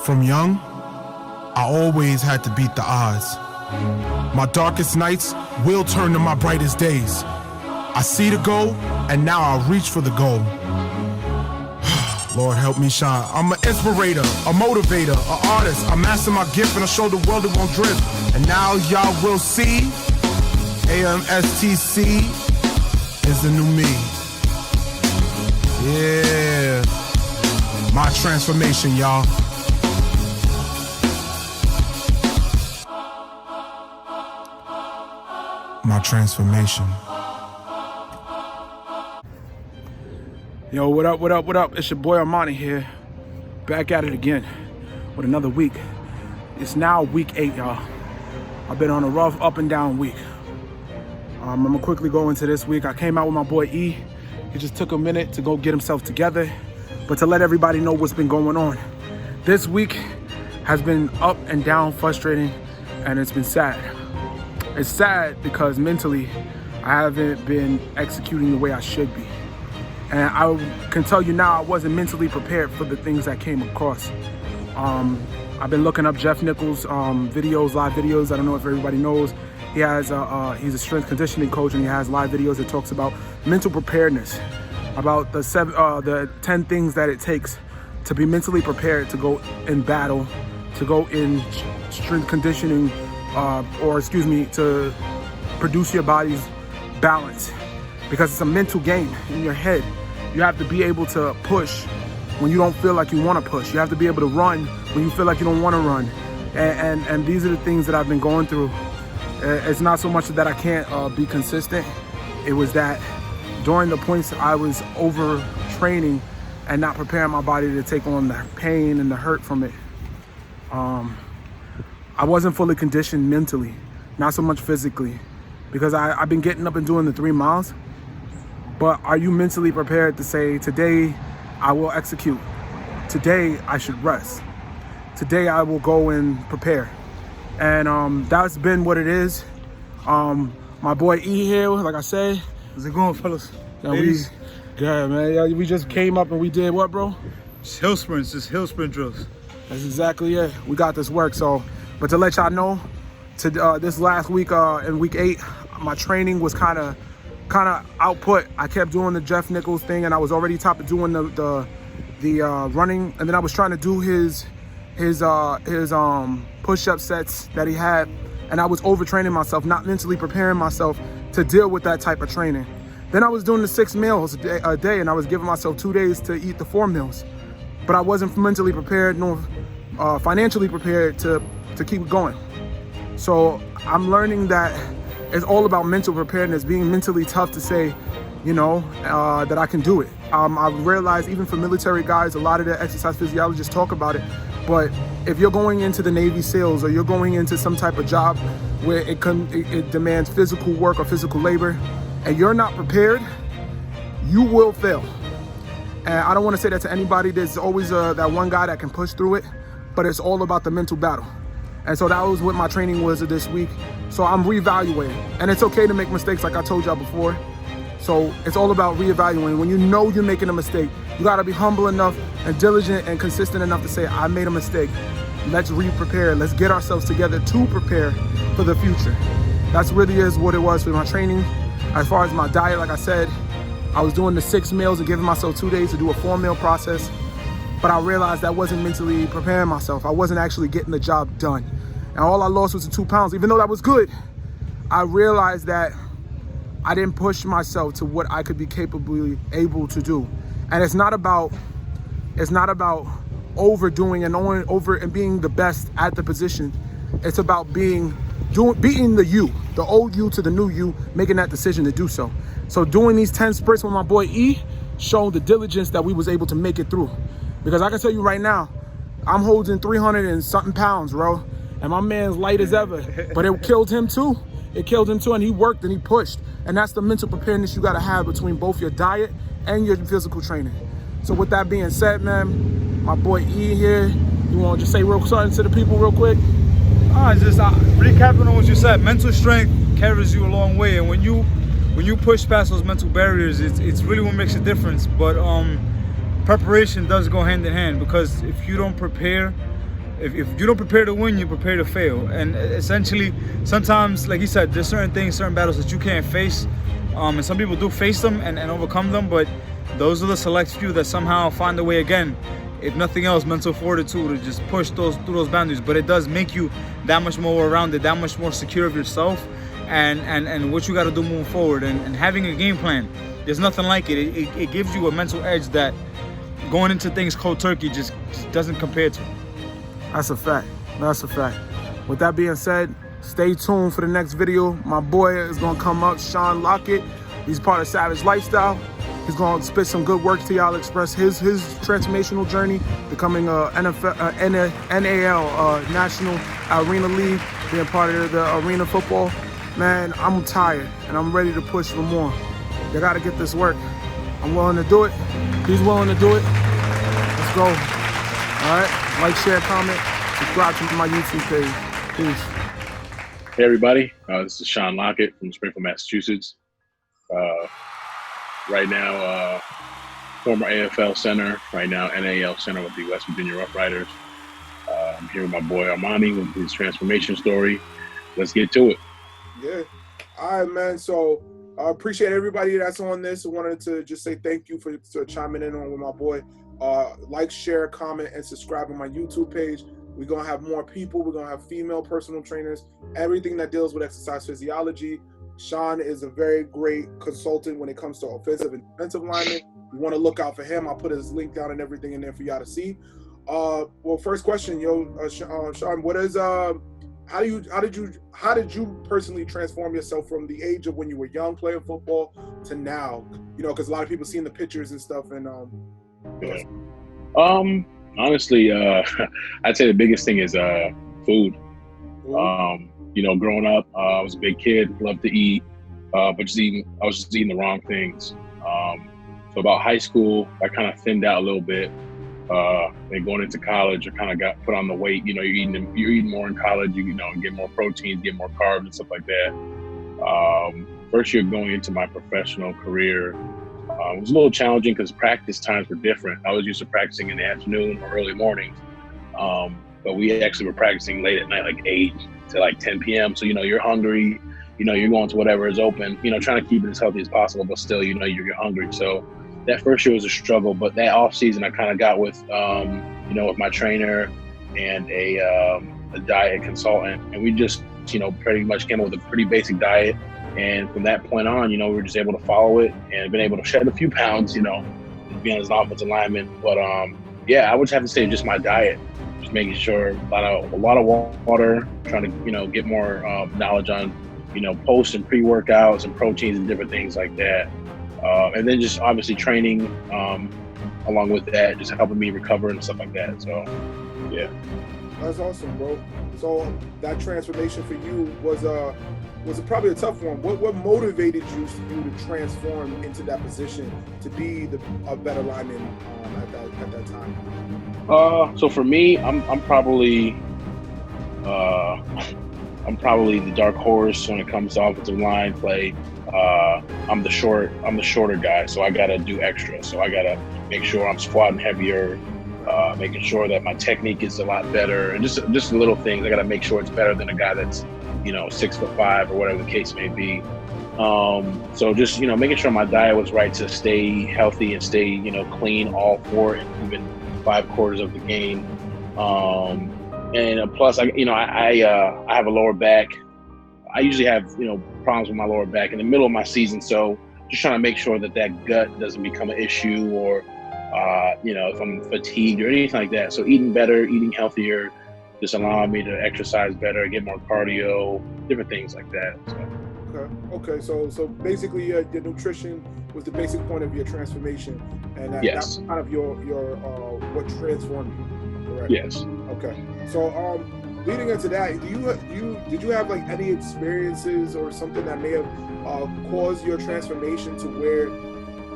From young, I always had to beat the odds. My darkest nights will turn to my brightest days. I see the goal, and now I reach for the goal. Lord help me shine. I'm an inspirator, a motivator, an artist. I master my gift and I show the world it won't drift. And now y'all will see, AMSTC is the new me. Yeah, my transformation, y'all. My transformation. Yo, what up, what up, what up? It's your boy Armani here. Back at it again with another week. It's now week 8, y'all. I've been on a rough up and down week. I'm gonna quickly go into this week. I came out with my boy E. He just took a minute to go get himself together. But to let everybody know what's been going on. This week has been up and down, frustrating, and it's been sad. It's sad because mentally, I haven't been executing the way I should be. And I can tell you now, I wasn't mentally prepared for the things that came across. I've been looking up Jeff Nichols' videos, live videos. I don't know if everybody knows. He has he's a strength conditioning coach, and he has live videos that talks about mental preparedness, about the 10 things that it takes to be mentally prepared to go in battle, to go in strength conditioning, to produce your body's balance, because it's a mental game in your head. You have to be able to push when you don't feel like you want to push. You have to be able to run when you feel like you don't want to run. And these are the things that I've been going through. It's not so much that I can't be consistent. It was that during the points I was overtraining and not preparing my body to take on the pain and the hurt from it. I wasn't fully conditioned mentally, not so much physically, because I've been getting up and doing the 3 miles. But are you mentally prepared to say, today I will execute, today I should rest, today I will go and prepare? And that's been what it is. My boy E here, like I said. How's it going, fellas? Good, man. Yeah, we just came up and we did what, bro? Just hill sprints, just hill sprint drills. That's exactly it. We got this work. So, but to let y'all know, this last week in week 8, my training was kind of output. I kept doing the Jeff Nichols thing, and I was already top of doing the running, and then I was trying to do his push-up sets that he had, and I was overtraining myself, not mentally preparing myself to deal with that type of training. Then I was doing the 6 meals a day, and I was giving myself 2 days to eat the 4 meals, but I wasn't mentally prepared nor financially prepared to keep going. So I'm learning that it's all about mental preparedness, being mentally tough to say, you know, that I can do it. I've realized even for military guys, a lot of the exercise physiologists talk about it, but if you're going into the Navy SEALs or you're going into some type of job where it demands physical work or physical labor, and you're not prepared, you will fail. And I don't want to say that to anybody. There's always that one guy that can push through it, but it's all about the mental battle. And so that was what my training was this week. So I'm reevaluating, and it's okay to make mistakes, like I told y'all before. So it's all about reevaluating. When you know you're making a mistake, you gotta be humble enough and diligent and consistent enough to say, I made a mistake. Let's re-prepare. Let's get ourselves together to prepare for the future. That's really is what it was for my training. As far as my diet, like I said, I was doing the 6 meals and giving myself 2 days to do a 4-meal process. But I realized that wasn't mentally preparing myself. I wasn't actually getting the job done. And all I lost was the 2 pounds. Even though that was good, I realized that I didn't push myself to what I could be capably able to do. And it's not about overdoing and being the best at the position. It's about beating the you, the old you to the new you, making that decision to do so. So doing these 10 sprints with my boy E showed the diligence that we was able to make it through. Because I can tell you right now, I'm holding 300 and something pounds, bro. And my man's light as ever. But it killed him too. It killed him too, and he worked and he pushed. And that's the mental preparedness you gotta have between both your diet and your physical training. So with that being said, man, my boy E here, you wanna just say something to the people real quick? Just recapping on what you said, mental strength carries you a long way. And when you push past those mental barriers, it's really what makes a difference. But preparation does go hand in hand, because if you don't prepare if you don't prepare to win, you prepare to fail. And essentially, sometimes, like you said, there's certain things, certain battles that you can't face. And some people do face them and overcome them, but those are the select few that somehow find a way again. If nothing else, mental fortitude to just push through those boundaries. But it does make you that much more well-rounded, that much more secure of yourself and what you got to do moving forward. And having a game plan, there's nothing like it. It gives you a mental edge that going into things cold turkey just doesn't compare to. That's a fact. That's a fact. With that being said, stay tuned for the next video. My boy is going to come up, Shawn Lockett. He's part of Savage Lifestyle. He's going to spit some good work to y'all, express his transformational journey, becoming a NAL National Arena League, being part of the arena football. Man, I'm tired, and I'm ready to push for more. You got to get this work. I'm willing to do it. He's willing to do it. Let's go. All right? Like, share, comment, subscribe to my YouTube page. Peace. Hey, everybody. This is Shawn Lockett from Springfield, Massachusetts. Right now, former AFL center, right now NAL center with the West Virginia Rough Riders. I'm here with my boy Armani with his transformation story. Let's get to it. Yeah. All right, man. So I appreciate everybody that's on this. I wanted to just say thank you for chiming in on with my boy. Like, share, comment, and subscribe on my YouTube page. We're going to have more people. We're going to have female personal trainers, everything that deals with exercise physiology. Shawn is a very great consultant when it comes to offensive and defensive linemen. You want to look out for him. I'll put his link down and everything in there for y'all to see. Well, first question, Shawn, what is how did you personally transform yourself from the age of when you were young playing football to now? You know, because a lot of people seeing the pictures and stuff. And yeah. Honestly, I'd say the biggest thing is food. You know, growing up, I was a big kid, loved to eat, but I was just eating the wrong things. So about high school, I kind of thinned out a little bit. Then going into college, I kind of got put on the weight. You know, you're eating more in college. You know, get more proteins, get more carbs and stuff like that. First year going into my professional career, it was a little challenging because practice times were different. I was used to practicing in the afternoon or early mornings, but we actually were practicing late at night, like 8 to like 10 p.m. So, you know, you're hungry, you know, you're going to whatever is open, you know, trying to keep it as healthy as possible, but still, you know, you're hungry. So that first year was a struggle, but that off season I kind of got with, you know, with my trainer and a diet consultant. And we just, you know, pretty much came up with a pretty basic diet. And from that point on, you know, we were just able to follow it and been able to shed a few pounds, you know, being as an offensive lineman. But yeah, I would have to say just my diet. Just making sure a lot of water, trying to, you know, get more knowledge on, you know, post and pre-workouts and proteins and different things like that. And then just obviously training along with that, just helping me recover and stuff like that. So, yeah. That's awesome, bro. So that transformation for you was probably a tough one. What motivated you to transform into that position to be a better lineman at that time? So for me, I'm probably the dark horse when it comes to offensive line play. I'm the shorter guy, so I gotta do extra. So I gotta make sure I'm squatting heavier, making sure that my technique is a lot better, and just little things. I gotta make sure it's better than a guy that's, you know, 6'5" or whatever the case may be. So just, you know, making sure my diet was right to stay healthy and stay, you know, clean all 4 and even 5 quarters of the game. And plus, I have a lower back. I usually have, you know, problems with my lower back in the middle of my season. So just trying to make sure that gut doesn't become an issue, or, you know, if I'm fatigued or anything like that. So eating better, eating healthier, just allowing me to exercise better, get more cardio, different things like that. So. Okay. So basically, your nutrition was the basic point of your transformation, and that was kind of your what transformed you, correct? Yes. Okay. So leading into that, did you have like any experiences or something that may have caused your transformation to where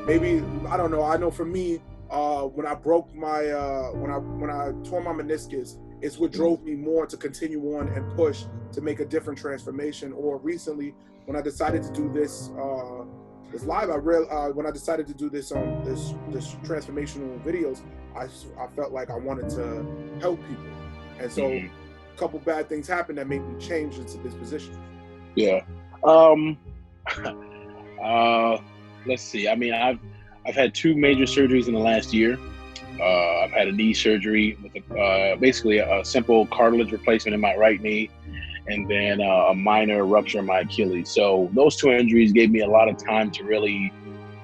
maybe, I don't know. I know for me, when I broke my when I tore my meniscus, it's what drove me more to continue on and push to make a different transformation. Or recently, when I decided to do this live, when I decided to do this this transformational videos, I felt like I wanted to help people. And so a couple bad things happened that made me change into this position. Yeah. Let's see. I mean, I've had 2 major surgeries in the last year. I've had a knee surgery with basically a simple cartilage replacement in my right knee, and then a minor rupture in my Achilles. So those 2 injuries gave me a lot of time to really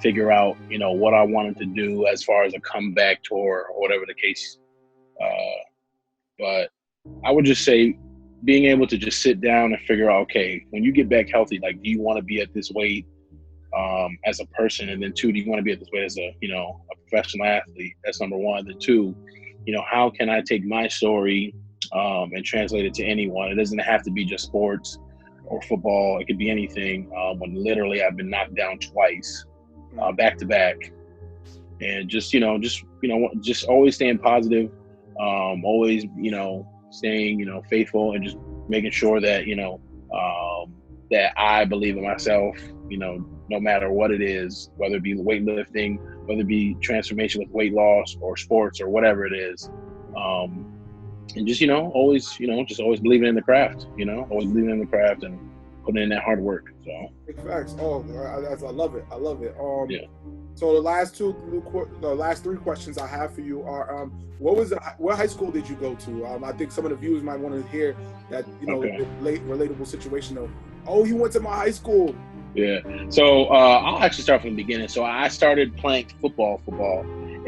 figure out, what I wanted to do as far as a comeback tour or whatever the case. But I would just say being able to just sit down and figure out, okay, when you get back healthy, like, do you want to be at this weight as a person? And then 2, do you want to be at this weight as a professional athlete? That's number 1. Then 2, how can I take my story and translate it to anyone? It doesn't have to be just sports or football. It could be anything. When literally I've been knocked down twice, back to back, and just always staying positive, always, staying, faithful, and just making sure that, that I believe in myself, no matter what it is, whether it be weightlifting, whether it be transformation with weight loss or sports or whatever it is. And just, always believing in the craft, always believing in the craft and putting in that hard work. So big facts. Oh, I love it. I love it. Yeah. So the last 3 questions I have for you are, what high school did you go to? I think some of the viewers might want to hear that, Okay. the relatable situation of, oh, he went to my high school. Yeah. So I'll actually start from the beginning. So I started playing football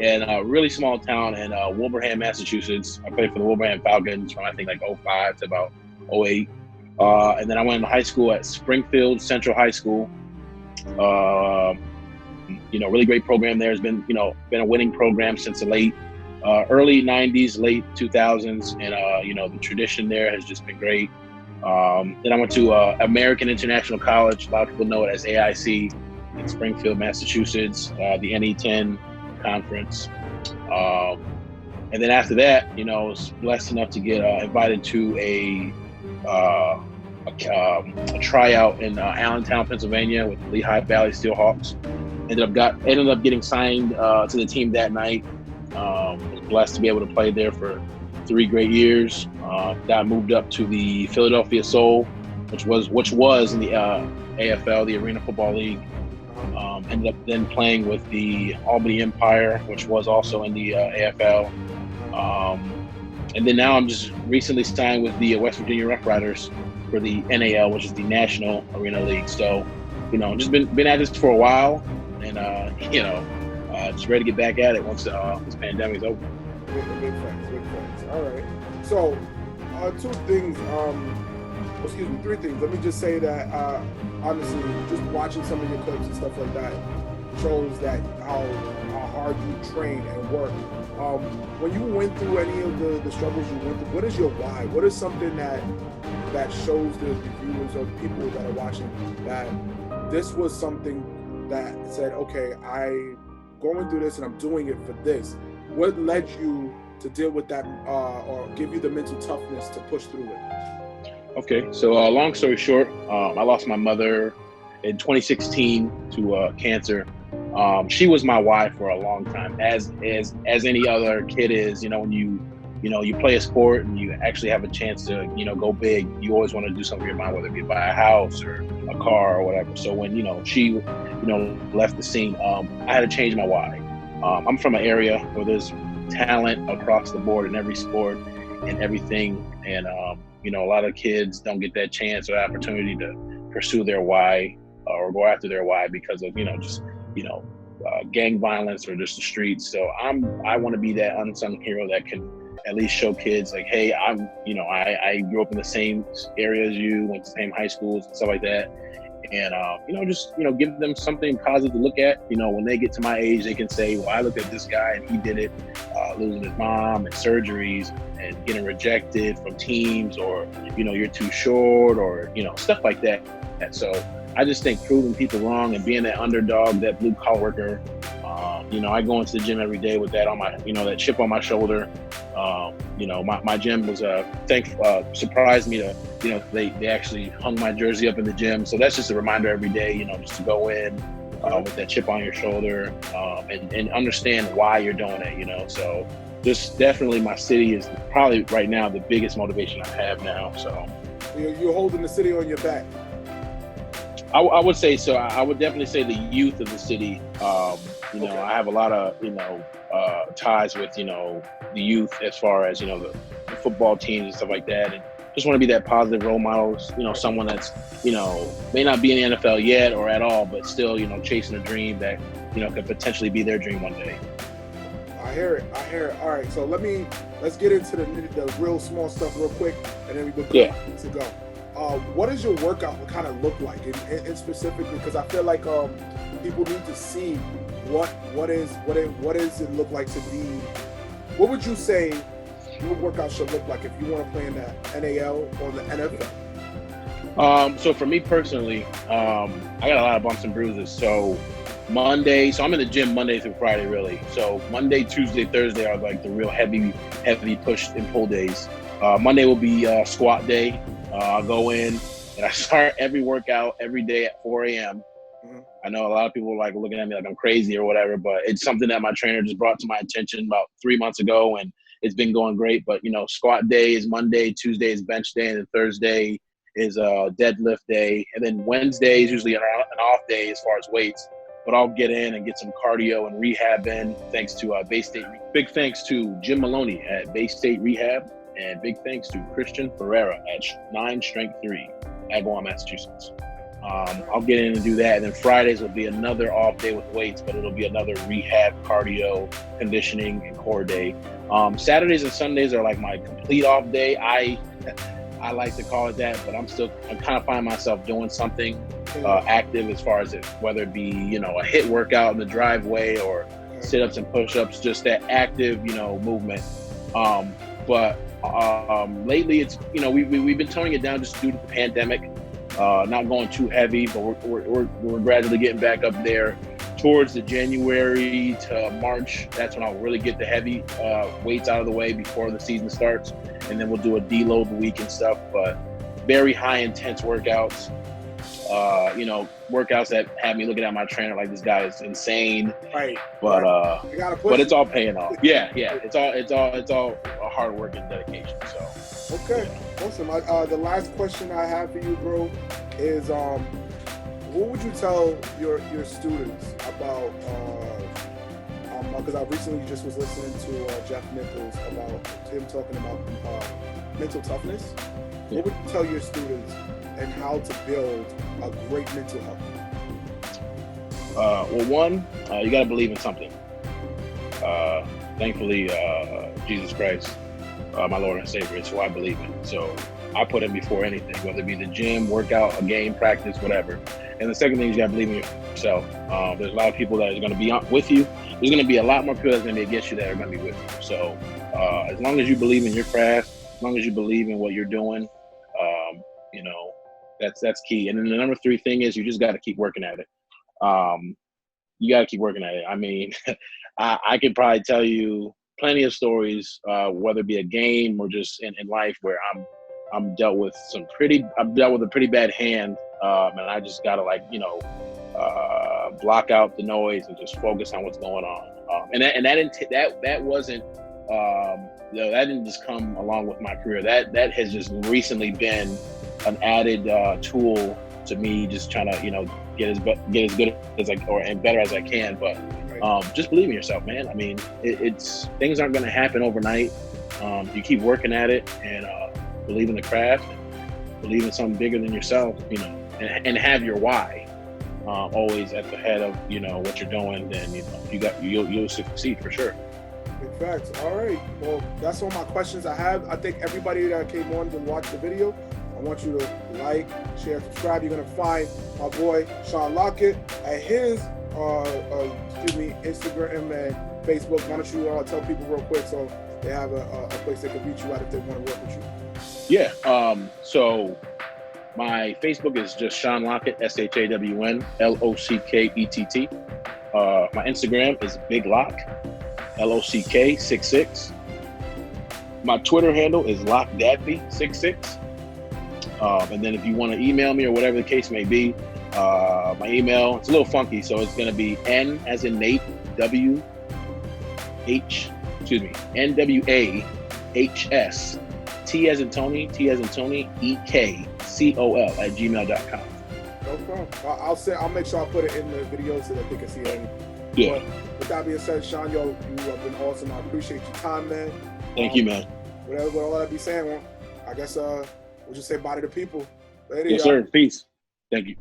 in a really small town in Wilbraham, Massachusetts. I played for the Wilbraham Falcons from, I think, like 05 to about 08. And then I went to high school at Springfield Central High School. Really great program there. Has been a winning program since the early 90s, late 2000s. And, the tradition there has just been great. Then I went to American International College. A lot of people know it as AIC in Springfield, Massachusetts, the NE10 conference. And then after that, I was blessed enough to get invited to a tryout in Allentown, Pennsylvania with Lehigh Valley Steelhawks. Ended up getting signed to the team that night. Was blessed to be able to play there for 3 great years. Got moved up to the Philadelphia Soul, which was in the AFL, the Arena Football League. Ended up then playing with the Albany Empire, which was also in the AFL. And then now I'm just recently signed with the West Virginia Rough Riders for the NAL, which is the National Arena League. So, just been at this for a while, and just ready to get back at it once this pandemic is over. Big facts. All right. So, 3 things. Let me just say that, honestly, just watching some of your clips and stuff like that shows that how hard you train and work. When you went through any of the struggles you went through, what is your why? What is something that shows the viewers or people that are watching that this was something that said, okay, I'm going through this and I'm doing it for this? What led you to deal with that or give you the mental toughness to push through it? Okay, so long story short, I lost my mother in 2016 to cancer. She was my why for a long time, as any other kid is. When you play a sport and you actually have a chance to go big, you always want to do something for your mom, whether it be buy a house or a car or whatever. So when she left the scene, I had to change my why. I'm from an area where there's talent across the board in every sport and everything, and a lot of kids don't get that chance or opportunity to pursue their why or go after their why because of gang violence or just the streets. So I want to be that unsung hero that can at least show kids like, hey, I grew up in the same area as you, went to the same high schools and stuff like that. And, just give them something positive to look at. When they get to my age, they can say, well, I looked at this guy and he did it, losing his mom and surgeries and getting rejected from teams, or, you're too short, or, stuff like that. And so I just think proving people wrong and being that underdog, that blue collar worker, I go into the gym every day with that on my, that chip on my shoulder. My gym was surprised me to, they actually hung my jersey up in the gym. So that's just a reminder every day, just to go in with that chip on your shoulder and understand why you're doing it, So just definitely my city is probably right now the biggest motivation I have now. So You're holding the city on your back. I would say so. I would definitely say the youth of the city. You know, I have a lot of, you know, ties with, you know, the youth as far as, you know, the football teams and stuff like that. And just want to be that positive role model, you know, someone that's, you know, may not be in the NFL yet or at all, but still, you know, chasing a dream that, you know, could potentially be their dream one day. I hear it. All right, so let's get into the real small stuff real quick, and then we go to go. What does your workout kind of look like, and specifically, because I feel like people need to see what does it look like to be. What would you say your workout should look like if you want to play in the NAL or the NFL? So for me personally, I got a lot of bumps and bruises. So Monday, so I'm in the gym Monday through Friday, really. So Monday, Tuesday, Thursday are like the real heavy push and pull days. Monday will be squat day. I'll go in and I start every workout every day at 4 a.m. Mm-hmm. I know a lot of people are like looking at me like I'm crazy or whatever, but it's something that my trainer just brought to my attention about 3 months ago, and it's been going great. But, you know, squat day is Monday, Tuesday is bench day, and then Thursday is deadlift day. And then Wednesday is usually an off day as far as weights. But I'll get in and get some cardio and rehab in, thanks to Bay State. Big thanks to Jim Maloney at Bay State Rehab, and big thanks to Christian Ferreira at 9 Strength 3, Agawam, Massachusetts. I'll get in and do that. And then Fridays will be another off day with weights, but it'll be another rehab, cardio, conditioning, and core day. Saturdays and Sundays are like my complete off day. I like to call it that, but I'm kind of finding myself doing something active as far as whether it be, you know, a HIIT workout in the driveway or sit-ups and push-ups, just that active, you know, movement. But lately it's, you know, we've been toning it down just due to the pandemic, not going too heavy, but we're gradually getting back up there towards the January to March. That's when I'll really get the heavy weights out of the way before the season starts. And then we'll do a deload week and stuff, but very high intense workouts. You know, workouts that have me looking at my trainer like this guy is insane. Right. But but it's all paying off. Yeah. It's all a hard work and dedication. So okay, awesome. The last question I have for you, bro, is what would you tell your students about? Because I recently just was listening to Jeff Nichols about him talking about mental toughness. What would you tell your students and how to build a great mental health? Well, one, you got to believe in something. Thankfully, Jesus Christ, my Lord and Savior, is who I believe in. So I put him before anything, whether it be the gym, workout, a game, practice, whatever. And the second thing is you got to believe in yourself. There's a lot of people that are going to be with you. There's going to be a lot more people that's going to be against you that are going to be with you. So as long as you believe in your craft, as long as you believe in what you're doing, you know, that's key. And then the number 3 thing is you just got to keep working at it. You got to keep working at it. I mean, I could probably tell you plenty of stories, whether it be a game or just in life, where I'm dealt with a pretty bad hand, and I just gotta, like, you know, block out the noise and just focus on what's going on. And that wasn't, you know, that didn't just come along with my career. That has just recently been an added tool to me, just trying to, you know, get as good as and better as I can. But just believe in yourself, man. I mean, it's things aren't going to happen overnight. You keep working at it and believe in the craft, and believe in something bigger than yourself, you know, and have your why always at the head of, you know, what you're doing. Then, you know, you'll succeed for sure. Big facts. All right. Well, that's all my questions I have. I think everybody that came on to watch the video, I want you to like, share, subscribe. You're gonna find my boy Shawn Lockett at his Instagram and Facebook. Why don't you tell people real quick so they have a place they can reach you at if they want to work with you? Yeah. So my Facebook is just Shawn Lockett, ShawnLockett. My Instagram is Big Lock, LOCK66. My Twitter handle is LockDadby66. And then if you want to email me or whatever the case may be, my email, it's a little funky, so it's going to be N as in Nate, W, H, NWAHS, T as in Tony, EKCOL@gmail.com. No problem. I'll make sure I put it in the video so that they can see it. Yeah. But with that being said, Shawn, you have been awesome. I appreciate your time, man. Thank you, man. With all that be saying, well, I guess we'll just say bye to the people. Later, Yes, y'all. sir. Peace. Thank you.